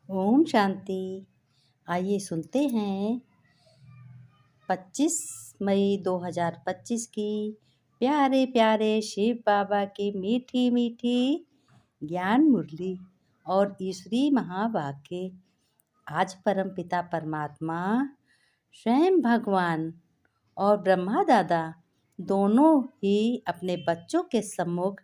ओम शांति। आइए सुनते हैं 25 मई 2025 की प्यारे प्यारे शिव बाबा की मीठी मीठी ज्ञान मुरली और ईश्वरी महावाक्य। आज परमपिता परमात्मा स्वयं भगवान और ब्रह्मा दादा दोनों ही अपने बच्चों के सम्मुख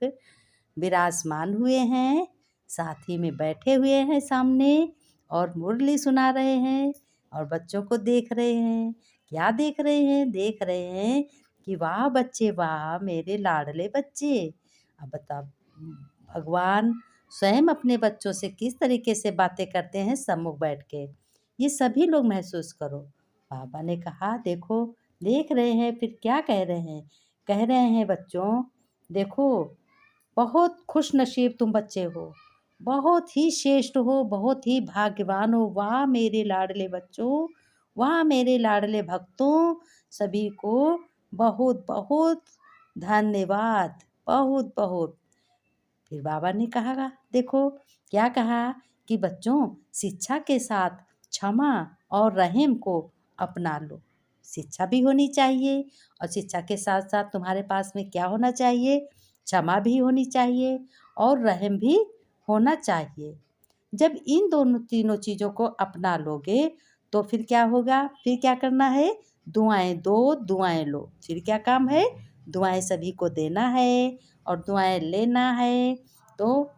विराजमान हुए हैं, साथ ही में बैठे हुए हैं सामने और मुरली सुना रहे हैं और बच्चों को देख रहे हैं। क्या देख रहे हैं? देख रहे हैं कि वाह बच्चे, वाह मेरे लाडले बच्चे। अब बता, भगवान स्वयं अपने बच्चों से किस तरीके से बातें करते हैं सम्मुख बैठ के, ये सभी लोग महसूस करो। बाबा ने कहा देखो, देख रहे हैं, फिर क्या कह रहे हैं? कह रहे हैं बच्चों देखो, बहुत खुश नसीब तुम बच्चे हो, बहुत ही श्रेष्ठ हो, बहुत ही भाग्यवान हो। वाह मेरे लाडले बच्चों, वाह मेरे लाडले भक्तों, सभी को बहुत बहुत धन्यवाद, बहुत बहुत। फिर बाबा ने कहा देखो, क्या कहा कि बच्चों शिक्षा के साथ क्षमा और रहम को अपना लो। शिक्षा भी होनी चाहिए और शिक्षा के साथ साथ तुम्हारे पास में क्या होना चाहिए? क्षमा भी होनी चाहिए और रहम भी होना चाहिए। जब इन दोनों तीनों चीज़ों को अपना लोगे तो फिर क्या होगा? फिर क्या करना है? दुआएं दो, दुआएं लो। फिर क्या काम है? दुआएं सभी को देना है और दुआएं लेना है। तो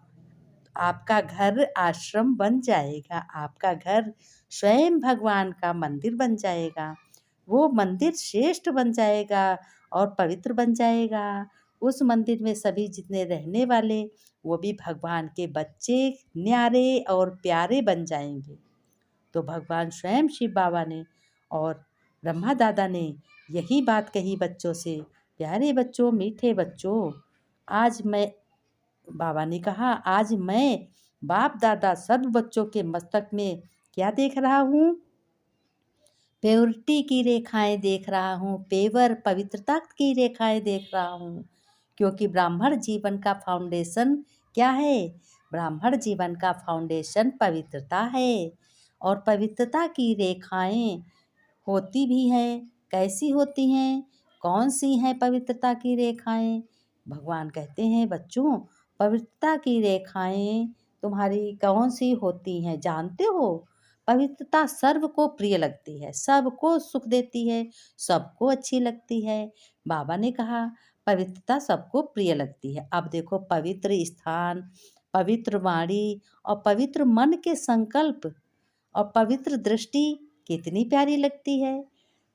आपका घर आश्रम बन जाएगा, आपका घर स्वयं भगवान का मंदिर बन जाएगा। वो मंदिर श्रेष्ठ बन जाएगा और पवित्र बन जाएगा। उस मंदिर में सभी जितने रहने वाले वो भी भगवान के बच्चे न्यारे और प्यारे बन जाएंगे। तो भगवान स्वयं शिव बाबा ने और ब्रह्मा दादा ने यही बात कही बच्चों से, प्यारे बच्चों, मीठे बच्चों, आज मैं, बाबा ने कहा आज मैं बाप दादा सब बच्चों के मस्तक में क्या देख रहा हूँ? प्योरिटी की रेखाएं देख रहा हूँ, पेवर पवित्रता की रेखाएं देख रहा हूँ। क्योंकि ब्राह्मण जीवन का फाउंडेशन क्या है? ब्राह्मण जीवन का फाउंडेशन पवित्रता है और पवित्रता की रेखाएं होती भी हैं। कैसी होती हैं? कौन सी हैं पवित्रता की रेखाएं? भगवान कहते हैं बच्चों, पवित्रता की रेखाएं तुम्हारी कौन सी होती हैं जानते हो? पवित्रता सर्व को प्रिय लगती है, सबको सुख देती है, सबको अच्छी लगती है। बाबा ने कहा पवित्रता सबको प्रिय लगती है। अब देखो, पवित्र स्थान, पवित्र वाणी और पवित्र मन के संकल्प और पवित्र दृष्टि कितनी प्यारी लगती है।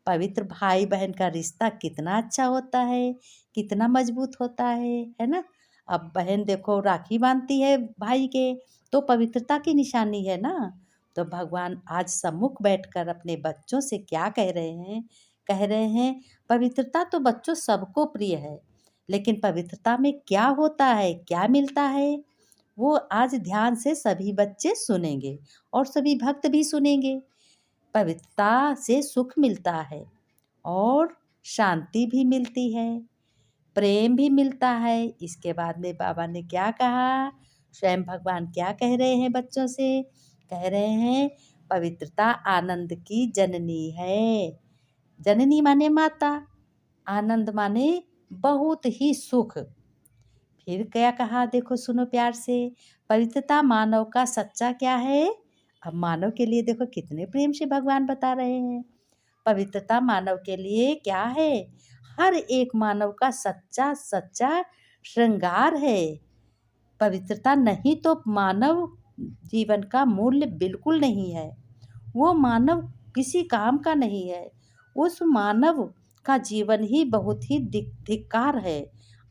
पवित्र भाई बहन का रिश्ता कितना अच्छा होता है, कितना मजबूत होता है ना। अब बहन देखो राखी बांधती है भाई के, तो पवित्रता की निशानी है ना। तो भगवान आज सम्मुख बैठकर अपने बच्चों से क्या कह रहे हैं? कह रहे हैं पवित्रता तो बच्चों सबको प्रिय है, लेकिन पवित्रता में क्या होता है, क्या मिलता है, वो आज ध्यान से सभी बच्चे सुनेंगे और सभी भक्त भी सुनेंगे। पवित्रता से सुख मिलता है और शांति भी मिलती है, प्रेम भी मिलता है। इसके बाद में बाबा ने क्या कहा? स्वयं भगवान क्या कह रहे हैं बच्चों से? कह रहे हैं पवित्रता आनंद की जननी है। जननी माने माता, आनंद माने बहुत ही सुख। फिर क्या कहा देखो, सुनो प्यार से, पवित्रता मानव का सच्चा क्या है? अब मानव के लिए देखो कितने प्रेम से भगवान बता रहे हैं। पवित्रता मानव के लिए क्या है? हर एक मानव का सच्चा सच्चा श्रृंगार है। पवित्रता नहीं तो मानव जीवन का मूल्य बिल्कुल नहीं है। वो मानव किसी काम का नहीं है। उस मानव का जीवन ही बहुत ही धिक्कार है,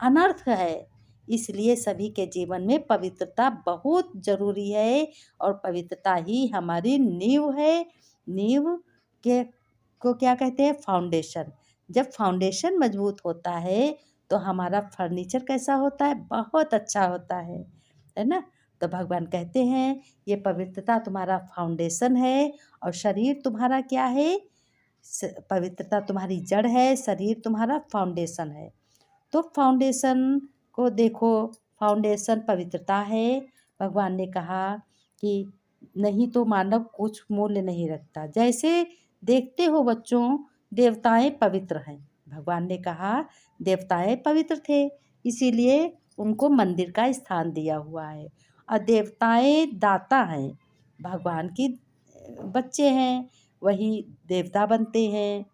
अनर्थ है। इसलिए सभी के जीवन में पवित्रता बहुत जरूरी है और पवित्रता ही हमारी नींव है। नींव के को क्या कहते हैं? फाउंडेशन। जब फाउंडेशन मजबूत होता है तो हमारा फर्नीचर कैसा होता है? बहुत अच्छा होता है ना। तो भगवान कहते हैं ये पवित्रता तुम्हारा फाउंडेशन है और शरीर तुम्हारा क्या है? पवित्रता तुम्हारी जड़ है, शरीर तुम्हारा फाउंडेशन है। तो फाउंडेशन को देखो, फाउंडेशन पवित्रता है। भगवान ने कहा कि नहीं तो मानव कुछ मूल्य नहीं रखता। जैसे देखते हो बच्चों, देवताएं पवित्र हैं। भगवान ने कहा देवताएं पवित्र थे, इसीलिए उनको मंदिर का स्थान दिया हुआ है। और देवताएं दाता हैं, भगवान की बच्चे हैं, वही देवता बनते हैं।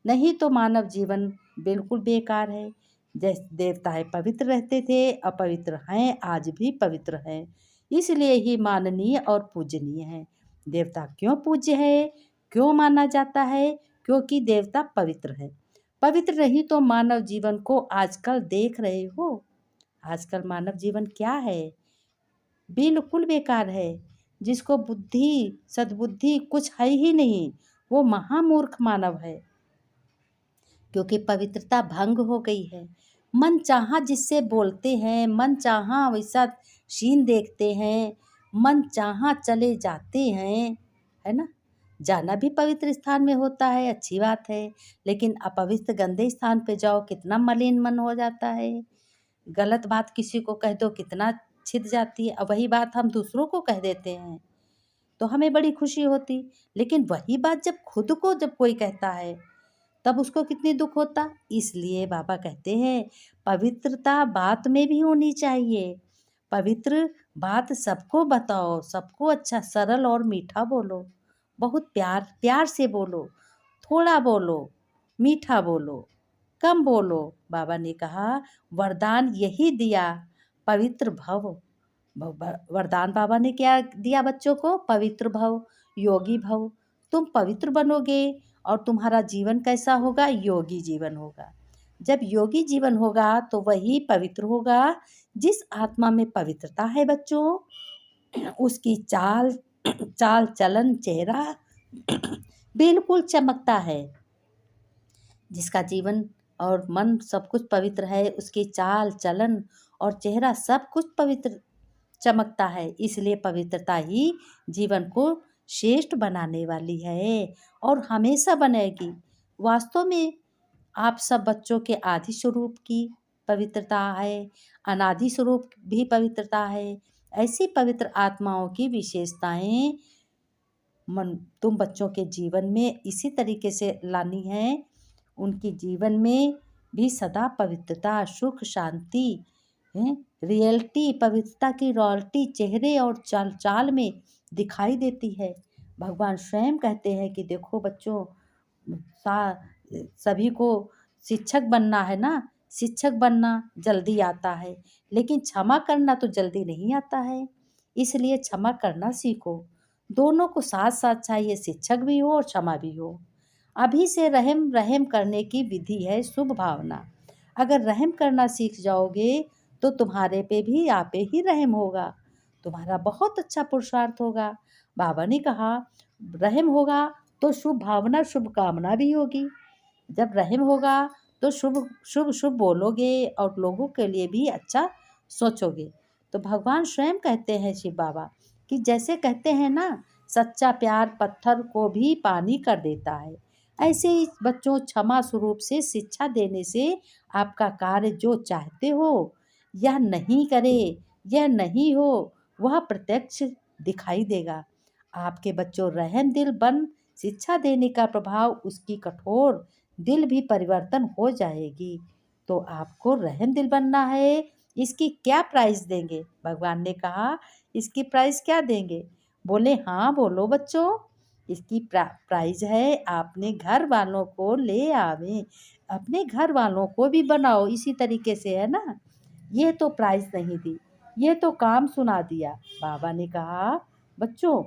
नहीं तो मानव जीवन बिल्कुल बेकार है। जैसे देवताएं पवित्र रहते थे, अपवित्र हैं, आज भी पवित्र हैं, इसलिए ही माननीय और पूजनीय है। देवता क्यों पूज्य है, क्यों माना जाता है? क्योंकि देवता पवित्र है। पवित्र नहीं तो मानव जीवन को आजकल देख रहे हो, आजकल मानव जीवन क्या है? बिल्कुल बेकार है। जिसको बुद्धि सद्बुद्धि कुछ है ही नहीं, वो महामूर्ख मानव है, क्योंकि पवित्रता भंग हो गई है। मन चाहा जिससे बोलते हैं, मन चाहा वैसा सीन देखते हैं, मन चाहा चले जाते हैं, है ना। जाना भी पवित्र स्थान में होता है, अच्छी बात है, लेकिन अपवित्र गंदे स्थान पे जाओ, कितना मलिन मन हो जाता है। गलत बात किसी को कह दो, कितना छिद जाती है। अब वही बात हम दूसरों को कह देते हैं तो हमें बड़ी खुशी होती, लेकिन वही बात जब खुद को जब कोई कहता है तब उसको कितनी दुख होता। इसलिए बाबा कहते हैं पवित्रता बात में भी होनी चाहिए। पवित्र बात सबको बताओ, सबको अच्छा सरल और मीठा बोलो, बहुत प्यार प्यार से बोलो, थोड़ा बोलो, मीठा बोलो, कम बोलो। बाबा ने कहा वरदान यही दिया, पवित्र भव। वरदान बाबा ने क्या दिया बच्चों को? पवित्र भव, योगी भव। तुम पवित्र बनोगे और तुम्हारा जीवन कैसा होगा? योगी जीवन होगा। जब योगी जीवन होगा तो वही पवित्र होगा। जिस आत्मा में पवित्रता है बच्चों, उसकी चाल चाल चलन चेहरा बिल्कुल चमकता है। जिसका जीवन और मन सब कुछ पवित्र है, उसकी चाल चलन और चेहरा सब कुछ पवित्र चमकता है। इसलिए पवित्रता ही जीवन को श्रेष्ठ बनाने वाली है और हमेशा बनेगी। वास्तव में आप सब बच्चों के आदि स्वरूप की पवित्रता है, अनादि स्वरूप भी पवित्रता है। ऐसी पवित्र आत्माओं की विशेषताएं तुम बच्चों के जीवन में इसी तरीके से लानी है। उनके जीवन में भी सदा पवित्रता, सुख, शांति, रियलिटी, पवित्रता की रॉयल्टी चेहरे और चाल चाल में दिखाई देती है। भगवान स्वयं कहते हैं कि देखो बच्चों, सभी को शिक्षक बनना है ना, शिक्षक बनना जल्दी आता है, लेकिन क्षमा करना तो जल्दी नहीं आता है। इसलिए क्षमा करना सीखो। दोनों को साथ साथ चाहिए, शिक्षक भी हो और क्षमा भी हो। अभी से रहम रहम करने की विधि है शुभ भावना। अगर रहम करना सीख जाओगे तो तुम्हारे पे भी आपे ही रहम होगा, तुम्हारा बहुत अच्छा पुरुषार्थ होगा। बाबा ने कहा रहम होगा तो शुभ भावना, शुभ कामना भी होगी। जब रहम होगा तो शुभ शुभ शुभ बोलोगे और लोगों के लिए भी अच्छा सोचोगे। तो भगवान स्वयं कहते हैं शिव बाबा कि जैसे कहते हैं ना, सच्चा प्यार पत्थर को भी पानी कर देता है। ऐसे ही बच्चों, क्षमा स्वरूप से शिक्षा देने से आपका कार्य जो चाहते हो यह नहीं करे, यह नहीं हो, वह प्रत्यक्ष दिखाई देगा। आपके बच्चों रहम दिल बन शिक्षा देने का प्रभाव उसकी कठोर दिल भी परिवर्तन हो जाएगी। तो आपको रहम दिल बनना है। इसकी क्या प्राइस देंगे? भगवान ने कहा इसकी प्राइस क्या देंगे? बोले हाँ बोलो बच्चों। इसकी प्राइज है आपने घर वालों को ले आवे, अपने घर वालों को भी बनाओ इसी तरीके से, है ना। ये तो प्राइज नहीं दी, ये तो काम सुना दिया। बाबा ने कहा बच्चों,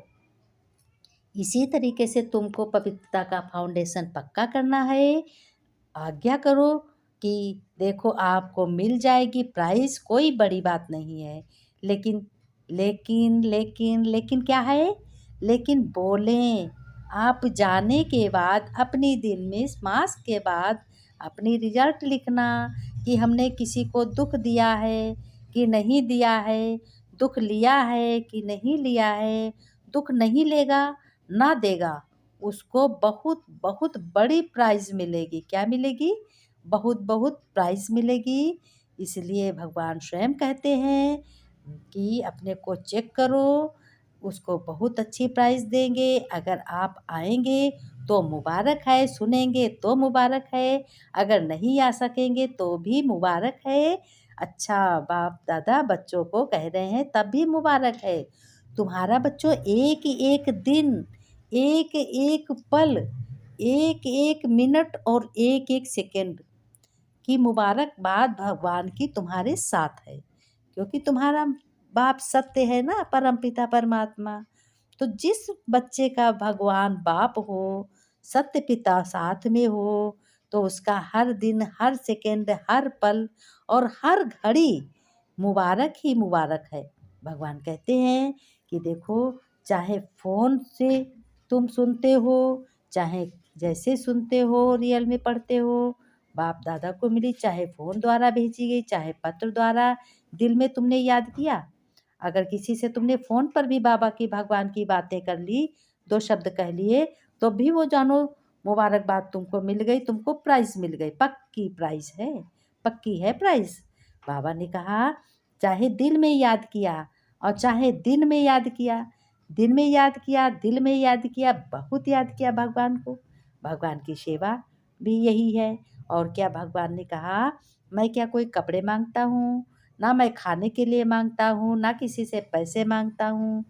इसी तरीके से तुमको पवित्रता का फाउंडेशन पक्का करना है। आज्ञा करो कि देखो आपको मिल जाएगी प्राइस, कोई बड़ी बात नहीं है। लेकिन लेकिन लेकिन लेकिन क्या है? लेकिन बोलें आप जाने के बाद, अपनी दिल में मास के बाद अपनी रिजल्ट लिखना कि हमने किसी को दुख दिया है कि नहीं दिया है, दुख लिया है कि नहीं लिया है। दुख नहीं लेगा ना देगा, उसको बहुत बहुत बड़ी प्राइज मिलेगी। क्या मिलेगी? बहुत बहुत प्राइज मिलेगी। इसलिए भगवान स्वयं कहते हैं कि अपने को चेक करो, उसको बहुत अच्छी प्राइज़ देंगे। अगर आप आएँगे तो मुबारक है, सुनेंगे तो मुबारक है, अगर नहीं आ सकेंगे तो भी मुबारक है। अच्छा बाप दादा बच्चों को कह रहे हैं तब भी मुबारक है। तुम्हारा बच्चों एक-एक दिन, एक-एक पल, एक-एक मिनट और एक-एक सेकंड की मुबारकबाद भगवान की तुम्हारे साथ है, क्योंकि तुम्हारा बाप सत्य है ना, परमपिता परमात्मा। तो जिस बच्चे का भगवान बाप हो, सत्य पिता साथ में हो, तो उसका हर दिन, हर सेकंड, हर पल और हर घड़ी मुबारक ही मुबारक है। भगवान कहते हैं कि देखो, चाहे फ़ोन से तुम सुनते हो, चाहे जैसे सुनते हो, रियल में पढ़ते हो, बाप दादा को मिली, चाहे फ़ोन द्वारा भेजी गई, चाहे पत्र द्वारा दिल में तुमने याद किया। अगर किसी से तुमने फ़ोन पर भी बाबा की, भगवान की बातें कर ली, 2 शब्द कह लिए, तो भी वो जानो मुबारकबाद तुमको मिल गई, तुमको प्राइज़ मिल गई, पक्की प्राइज़ है, पक्की है प्राइज़। बाबा ने कहा चाहे दिल में याद किया और चाहे दिन में याद किया, दिन में याद किया, दिल में याद किया, बहुत याद किया भगवान को। भगवान की सेवा भी यही है। और क्या भगवान ने कहा, मैं क्या कोई कपड़े माँगता हूँ, ना मैं खाने के लिए माँगता हूँ, ना किसी से पैसे माँगता हूँ,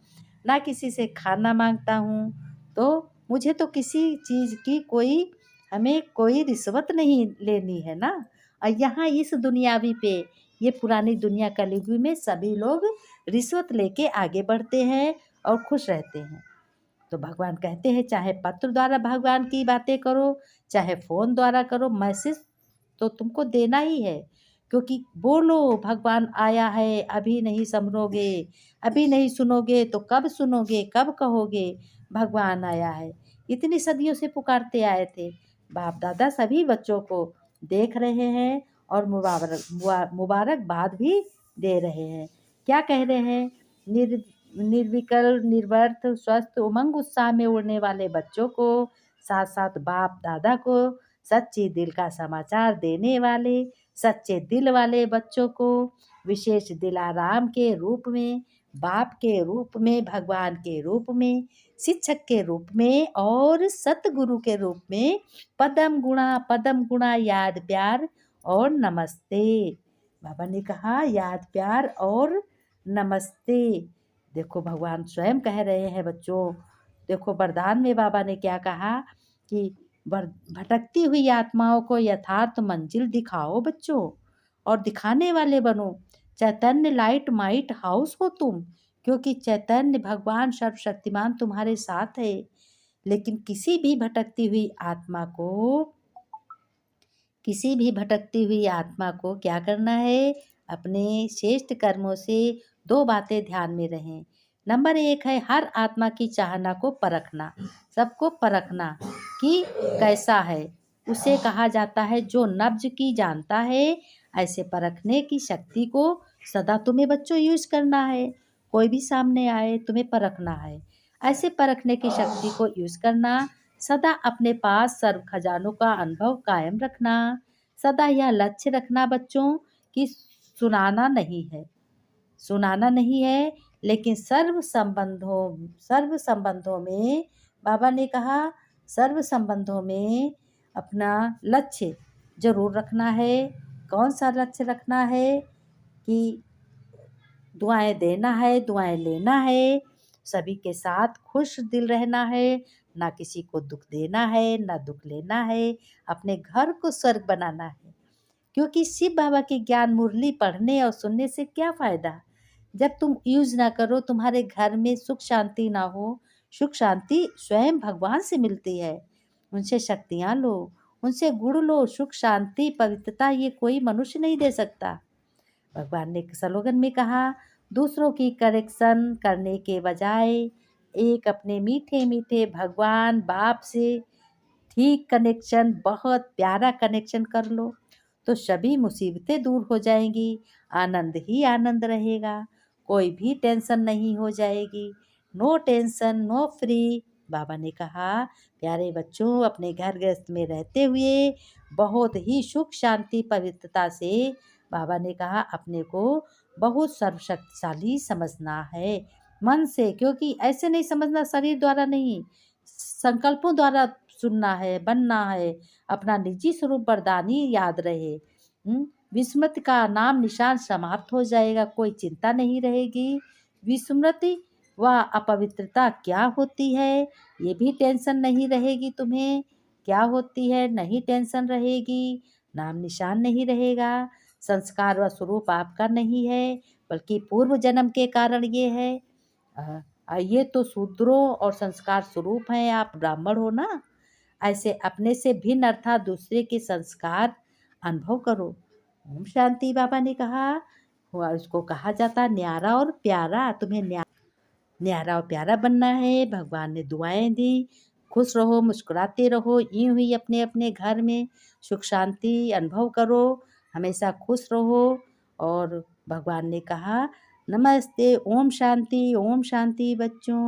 ना किसी से खाना माँगता हूँ। तो मुझे तो किसी चीज़ की हमें कोई रिश्वत नहीं लेनी है ना। और यहाँ इस दुनियावी पे, ये पुरानी दुनिया कलयुगी में सभी लोग रिश्वत लेके आगे बढ़ते हैं और खुश रहते हैं। तो भगवान कहते हैं चाहे पत्र द्वारा भगवान की बातें करो, चाहे फ़ोन द्वारा करो, मैसेज तो तुमको देना ही है, क्योंकि बोलो भगवान आया है, अभी नहीं समझोगे, अभी नहीं सुनोगे तो कब सुनोगे, कब कहोगे भगवान आया है। इतनी सदियों से पुकारते आए थे। बाप दादा सभी बच्चों को देख रहे हैं और मुबारकबाद भी दे रहे हैं। क्या कह रहे हैं, निर्विकल्प, निर्व्यर्थ, स्वस्थ, उमंग उत्साह में उड़ने वाले बच्चों को, साथ साथ बाप दादा को, सच्चे दिल का समाचार देने वाले, सच्चे दिल वाले बच्चों को, विशेष दिलाराम के रूप में, बाप के रूप में, भगवान के रूप में, शिक्षक के रूप में और सतगुरु के रूप में पदम गुणा याद प्यार और नमस्ते। बाबा ने कहा याद प्यार और नमस्ते। देखो भगवान स्वयं कह रहे हैं बच्चों, देखो वरदान में बाबा ने क्या कहा कि भटकती हुई आत्माओं को यथार्थ मंजिल दिखाओ बच्चों, और दिखाने वाले बनो। चैतन्य लाइट माइट हाउस हो तुम, क्योंकि चैतन्य भगवान सर्वशक्तिमान तुम्हारे साथ है। लेकिन किसी भी भटकती हुई आत्मा को क्या करना है, अपने श्रेष्ठ कर्मों से 2 बातें ध्यान में रहें। नंबर 1 है हर आत्मा की चाहना को परखना, सबको परखना कि कैसा है। उसे कहा जाता है जो नब्ज की जानता है। ऐसे परखने की शक्ति को सदा तुम्हें बच्चों यूज़ करना है। कोई भी सामने आए तुम्हें परखना है। ऐसे परखने की शक्ति को यूज़ करना, सदा अपने पास सर्व खजानों का अनुभव कायम रखना, सदा यह लक्ष्य रखना बच्चों कि सुनाना नहीं है, लेकिन सर्व संबंधों में बाबा ने कहा, सर्व संबंधों में अपना लक्ष्य जरूर रखना है। कौन सा लक्ष्य रखना है कि दुआएं देना है, दुआएं लेना है, सभी के साथ खुश दिल रहना है, ना किसी को दुख देना है, ना दुख लेना है, अपने घर को स्वर्ग बनाना है। क्योंकि शिव बाबा की ज्ञान मुरली पढ़ने और सुनने से क्या फ़ायदा, जब तुम यूज़ ना करो, तुम्हारे घर में सुख शांति ना हो। सुख शांति स्वयं भगवान से मिलती है, उनसे शक्तियाँ लो, उनसे गुण लो। सुख शांति पवित्रता ये कोई मनुष्य नहीं दे सकता। भगवान ने स्लोगन में कहा, दूसरों की करेक्शन करने के बजाय एक अपने मीठे मीठे भगवान बाप से ठीक कनेक्शन, बहुत प्यारा कनेक्शन कर लो, तो सभी मुसीबतें दूर हो जाएंगी, आनंद ही आनंद रहेगा, कोई भी टेंशन नहीं हो जाएगी। No tension no free. बाबा ने कहा प्यारे बच्चों, अपने घर गृहस्थ में रहते हुए बहुत ही सुख शांति पवित्रता से, बाबा ने कहा अपने को बहुत सर्वशक्तिशाली समझना है। मन से, क्योंकि ऐसे नहीं समझना शरीर द्वारा नहीं, संकल्पों द्वारा सुनना है, बनना है, अपना निजी स्वरूप वरदानी याद रहे। विस्मृति का नाम निशान समाप्त हो जाएगा, कोई चिंता नहीं रहेगी। विस्मृति व अपवित्रता क्या होती है, ये भी टेंशन नहीं रहेगी तुम्हें। क्या होती है, नहीं टेंशन रहेगी, नाम निशान नहीं रहेगा। संस्कार व स्वरूप आपका नहीं है, बल्कि पूर्व जन्म के कारण ये है। ये तो शूद्रों और संस्कार स्वरूप हैं, आप ब्राह्मण हो ना। ऐसे अपने से भिन्न अर्थात दूसरे के संस्कार अनुभव करो। ओम शांति बाबा ने कहा, हुआ उसको कहा जाता न्यारा और प्यारा। तुम्हें न्यारा और प्यारा बनना है। भगवान ने दुआएं दी, खुश रहो, मुस्कुराते रहो, यूं ही अपने अपने घर में सुख शांति अनुभव करो, हमेशा खुश रहो। और भगवान ने कहा नमस्ते, ओम शांति बच्चों।